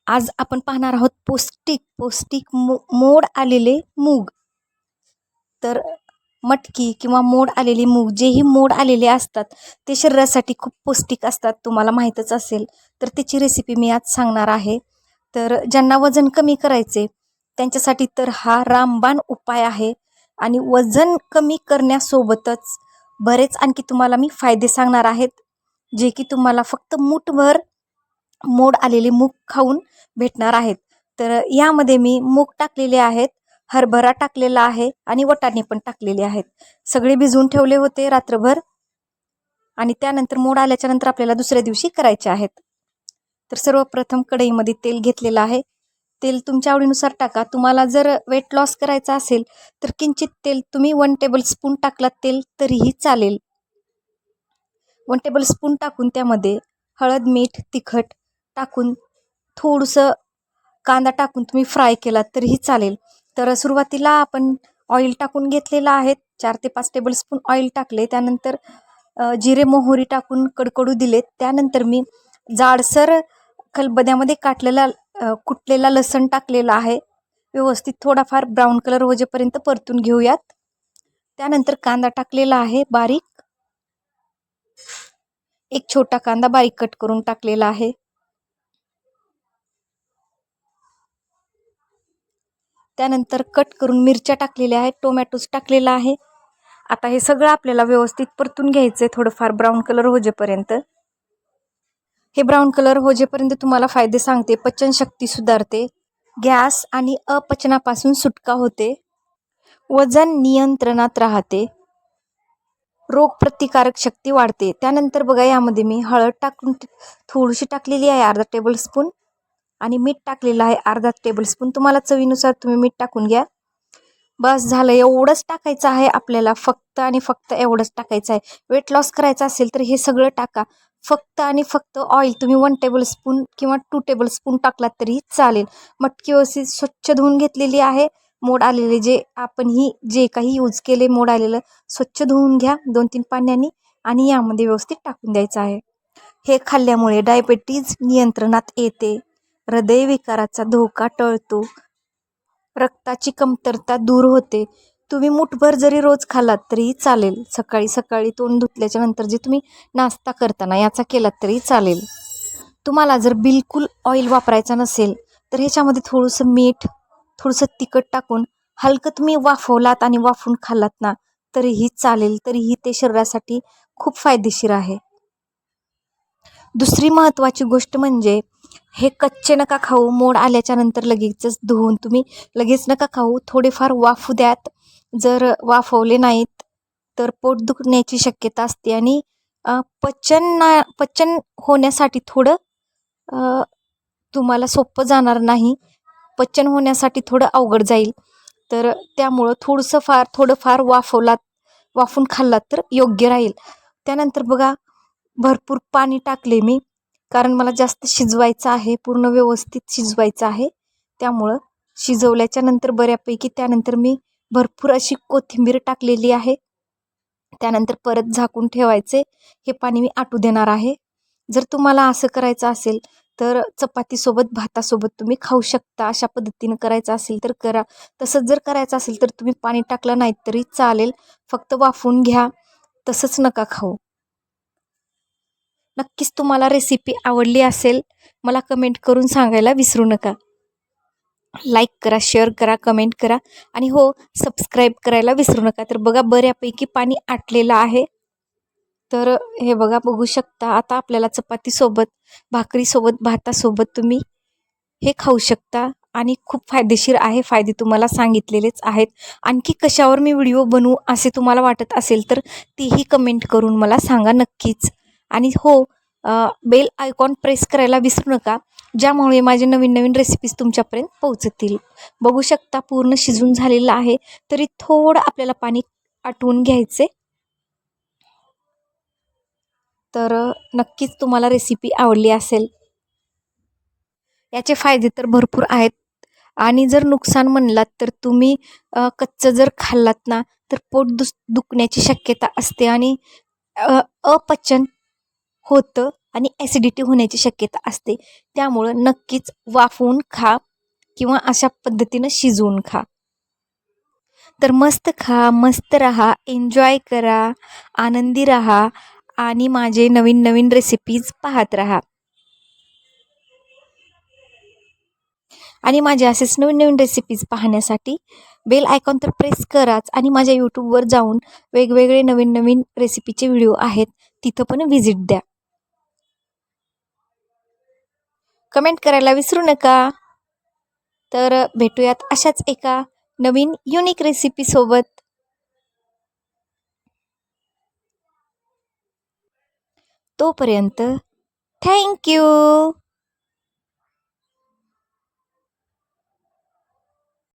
आज आपण पाहणार आहोत पौष्टिक पौष्टिक मोड आलेले मूग. तर मटकी किंवा मोड आलेली मूग, जेही मोड आलेले असतात ते शरीरासाठी खूप पौष्टिक असतात, तुम्हाला माहीतच असेल. तर त्याची रेसिपी मी आज सांगणार आहे. तर ज्यांना वजन कमी करायचे त्यांच्यासाठी तर हा रामबाण उपाय आहे. आणि वजन कमी करण्यासोबतच बरेच आणखी तुम्हाला मी फायदे सांगणार आहेत, जे की तुम्हाला फक्त मूठभर मोड आलेले मूग खाऊन भेटणार आहेत. तर यामध्ये मी मूग टाकलेले आहेत, हरभरा टाकलेला आहे आणि वाटाणे पण टाकलेले आहेत. सगळे भिजवून ठेवले होते रात्रभर आणि त्यानंतर मोड आल्याच्या नंतर आपल्याला दुसऱ्या दिवशी करायचे आहेत. तर सर्वप्रथम कढईमध्ये तेल घेतलेलं आहे. तेल तुमच्या आवडीनुसार टाका. तुम्हाला जर वेट लॉस करायचा असेल तर किंचित तेल तुम्ही 1 टेबलस्पून टाकलात तेल तरीही चालेल. 1 टेबलस्पून टाकून त्यामध्ये हळद, मीठ, तिखट टाकून थोडंसं कांदा टाकून तुम्ही फ्राय केलात तरीही चालेल. तर सुरुवातीला आपण ऑइल टाकून घेतलेलं आहे. 4 ते 5 टेबलस्पून ऑइल टाकले. त्यानंतर जिरे मोहरी टाकून कडकडू दिलेत. त्यानंतर मी जाडसर खलबत्त्यामध्ये कुटलेला लसण टाकलेला आहे. व्यवस्थित थोडाफार ब्राऊन कलर होजेपर्यंत परतून घेऊयात. त्यानंतर कांदा टाकलेला आहे बारीक. एक छोटा कांदा बारीक कट करून टाकलेला आहे. त्यानंतर कट करून मिरच्या टाकलेल्या आहेत, टोमॅटोज टाकलेला आहे. आता हे सगळं आपल्याला व्यवस्थित परतून घ्यायचं आहे थोडंफार ब्राऊन कलर होजेपर्यंत. हे ब्राऊन कलर होजेपर्यंत तुम्हाला फायदे सांगते. पचनशक्ती सुधारते, गॅस आणि अपचनापासून सुटका होते, वजन नियंत्रणात राहते, रोगप्रतिकारक शक्ती वाढते. त्यानंतर बघा यामध्ये मी हळद टाकून थोडीशी टाकलेली आहे, अर्धा टेबलस्पून, आणि मीठ टाकलेलं आहे अर्धा टेबलस्पून. तुम्हाला चवीनुसार तुम्ही मीठ टाकून घ्या. बस झालं, एवढंच टाकायचं आहे आपल्याला, फक्त आणि फक्त एवढंच टाकायचं आहे. वेट लॉस करायचं असेल तर हे सगळं टाका. फक्त आणि फक्त ऑइल तुम्ही 1 टेबलस्पून किंवा 2 टेबलस्पून टाकलात तरी चालेल. मटकी व्यवस्थित स्वच्छ धुवून घेतलेली आहे. मोड आलेले जे काही यूज केले मोड आलेलं स्वच्छ धुवून घ्या 2-3 पाण्याने आणि यामध्ये व्यवस्थित टाकून द्यायचं आहे. हे खाल्ल्यामुळे डायबिटीज नियंत्रणात येते, हृदयविकाराचा धोका टळतो, रक्ताची कमतरता दूर होते. तुम्ही मुठभर जरी रोज खालात तरीही चालेल. सकाळी सकाळी तोंड धुतल्याच्या नंतर जे तुम्ही नाश्ता करताना याचा केलात तरी चालेल. तुम्हाला जर बिलकुल ऑइल वापरायचा नसेल तर ह्याच्यामध्ये थोडंसं मीठ, थोडंसं तिखट टाकून हलकं तुम्ही वाफवलात आणि वाफवून खाल्लात ना तरीही चालेल. तरीही ते शरीरासाठी खूप फायदेशीर आहे. दुसरी महत्त्वाची गोष्ट म्हणजे हे कच्चे नका खाऊ. मोड आल्याच्या नंतर लगेचच धुवून तुम्ही लगेच नका खाऊ. थोडेफार वाफू द्यात. जर वाफवले नाहीत तर पोट दुखण्याची शक्यता असते आणि पचन होण्यासाठी थोडं तुम्हाला सोपं जाणार नाही. पचन होण्यासाठी थोडं अवघड जाईल. तर त्यामुळं थोडंफार वाफून खाल्लात तर योग्य राहील. त्यानंतर बघा भरपूर पाणी टाकले मी, कारण मला जास्त शिजवायचं आहे, पूर्ण व्यवस्थित शिजवायचं आहे. त्यामुळं शिजवल्याच्या नंतर बऱ्यापैकी त्यानंतर मी भरपूर अशी कोथिंबीर टाकलेली आहे. त्यानंतर परत झाकून ठेवायचे. हे पाणी मी आटू देणार आहे. जर तुम्हाला असं करायचं असेल तर चपातीसोबत, भातासोबत तुम्ही खाऊ शकता. अशा पद्धतीनं करायचं असेल तर करा. तसंच जर करायचं असेल तर तुम्ही पाणी टाकलं नाही तरी चालेल. फक्त वाफवून घ्या, तसंच नका खाऊ. नक्कीच तुम्हाला रेसिपी आवडली असेल, मला कमेंट करून सांगायला विसरू नका. लाईक करा, शेअर करा, कमेंट करा आणि हो, सबस्क्राईब करायला विसरू नका. तर बघा बऱ्यापैकी पाणी आटलेलं आहे. तर हे बघा, बघू शकता. आता आपल्याला चपातीसोबत, भाकरीसोबत, भातासोबत तुम्ही हे खाऊ शकता आणि खूप फायदेशीर आहे. फायदे तुम्हाला सांगितलेलेच आहेत. आणखी कशावर मी व्हिडिओ बनवू असे तुम्हाला वाटत असेल तर तीही कमेंट करून मला सांगा नक्कीच. आणि हो, बेल आयकॉन प्रेस करायला विसरू नका, ज्यामुळे माझे नवीन नवीन रेसिपीज तुमच्यापर्यंत पोहोचतील. बघू शकता पूर्ण शिजून झालेलं आहे, तरी थोडं आपल्याला पाणी आटवून घ्यायचे. तर नक्कीच तुम्हाला रेसिपी आवडली असेल. याचे फायदे तर भरपूर आहेत आणि जर नुकसान म्हणलात तर तुम्ही कच्चं जर खाल्लात ना तर पोट दुखण्याची शक्यता असते आणि अपचन होतं. आणि ॲसिडिटी होण्याची शक्यता असते. त्यामुळं नक्कीच वाफवून खा किंवा अशा पद्धतीनं शिजवून खा. तर मस्त खा, मस्त राहा, एन्जॉय करा, आनंदी राहा आणि माझे नवीन नवीन रेसिपीज पाहत राहा. आणि माझे असेच नवीन नवीन रेसिपीज पाहण्यासाठी बेल आयकॉन तर प्रेस कराच आणि माझ्या यूट्यूबवर जाऊन वेगवेगळे नवीन नवीन रेसिपीचे व्हिडिओ आहेत, तिथं पण व्हिजिट द्या. कमेंट करायला विसरू नका. तर भेटूयात अशाच एका नवीन युनिक रेसिपीसोबत. तोपर्यंत थँक्यू.